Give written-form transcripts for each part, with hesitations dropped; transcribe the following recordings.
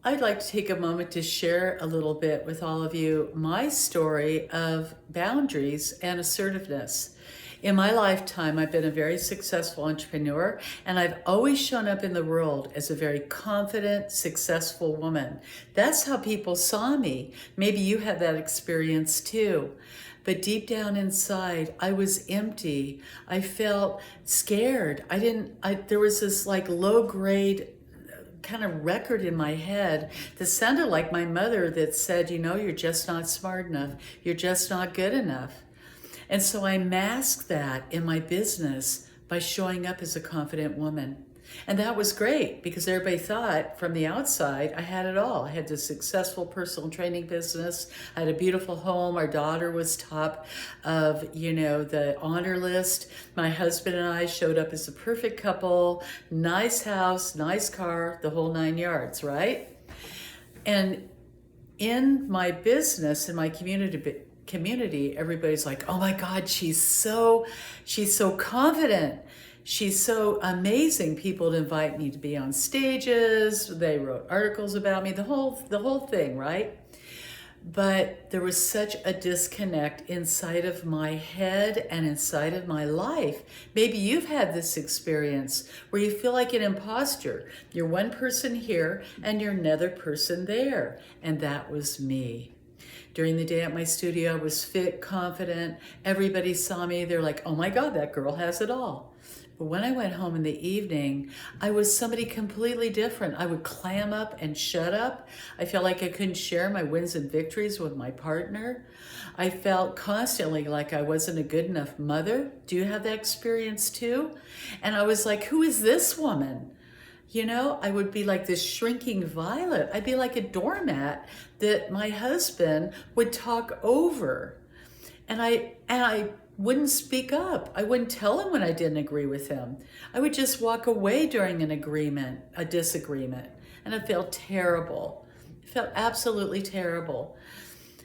I'd like to take a moment to share a little bit with all of you my story of boundaries and assertiveness. In my lifetime, I've been a very successful entrepreneur, and I've always shown up in the world as a very confident, successful woman. That's how people saw me. Maybe you had that experience too. But deep down inside, I was empty. I felt scared. There was this like low grade kind of record in my head that sounded like my mother that said, you're just not smart enough. You're just not good enough. And so I masked that in my business by showing up as a confident woman. And that was great because everybody thought from the outside I had it all. I had this successful personal training business. I had a beautiful home. Our daughter was top of, the honor list. My husband and I showed up as a perfect couple, nice house, nice car, the whole 9 yards, right? And in my business, in my community, everybody's like, oh my God, she's so confident. She's so amazing. People would invite me to be on stages. They wrote articles about me, the whole thing, right? But there was such a disconnect inside of my head and inside of my life. Maybe you've had this experience where you feel like an impostor. You're one person here and you're another person there. And that was me. During the day at my studio, I was fit, confident. Everybody saw me. They're like, oh my God, that girl has it all. But when I went home in the evening, I was somebody completely different. I would clam up and shut up. I felt like I couldn't share my wins and victories with my partner. I felt constantly like I wasn't a good enough mother. Do you have that experience too? And I was like, who is this woman? I would be like this shrinking violet. I'd be like a doormat that my husband would talk over. And I wouldn't speak up. I wouldn't tell him when I didn't agree with him. I would just walk away during a disagreement. And it felt terrible. It felt absolutely terrible.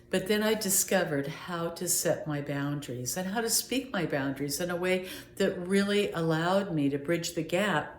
But then I discovered how to set my boundaries and how to speak my boundaries in a way that really allowed me to bridge the gap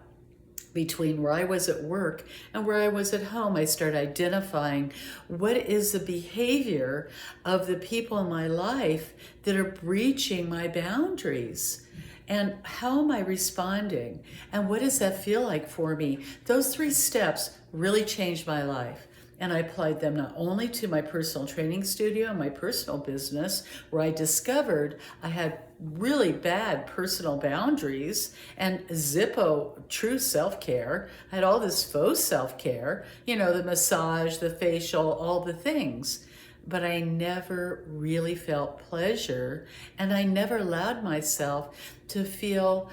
between where I was at work and where I was at home. I started identifying what is the behavior of the people in my life that are breaching my boundaries. And how am I responding? And what does that feel like for me? Those 3 steps really changed my life. And I applied them not only to my personal training studio and my personal business, where I discovered I had really bad personal boundaries and Zippo true self-care. I had all this faux self-care, the massage, the facial, all the things. But I never really felt pleasure, and I never allowed myself to feel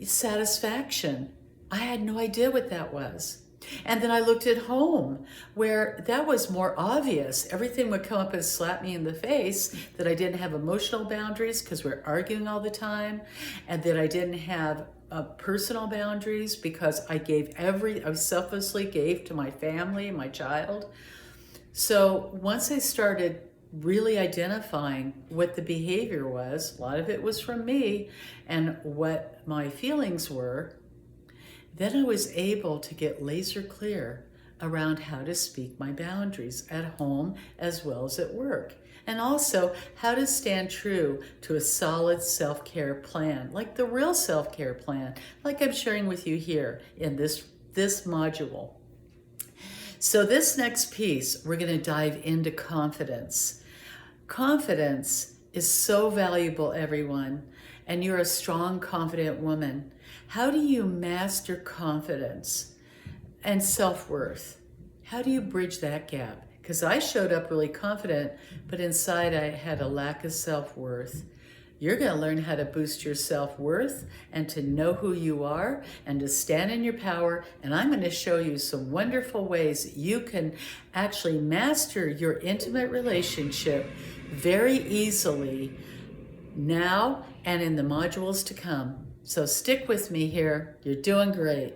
satisfaction. I had no idea what that was. And then I looked at home, where that was more obvious. Everything would come up and slap me in the face that I didn't have emotional boundaries because we're arguing all the time, and that I didn't have personal boundaries because I selflessly gave to my family and my child. So once I started really identifying what the behavior was, a lot of it was from me, and what my feelings were, then I was able to get laser clear around how to speak my boundaries at home as well as at work. And also how to stand true to a solid self-care plan, like the real self-care plan, like I'm sharing with you here in this module. So this next piece, we're going to dive into confidence. Confidence is so valuable, everyone, and you're a strong, confident woman. How do you master confidence and self-worth? How do you bridge that gap? Because I showed up really confident, but inside I had a lack of self-worth. You're going to learn how to boost your self-worth and to know who you are and to stand in your power. And I'm going to show you some wonderful ways that you can actually master your intimate relationship very easily now and in the modules to come. So stick with me here. You're doing great.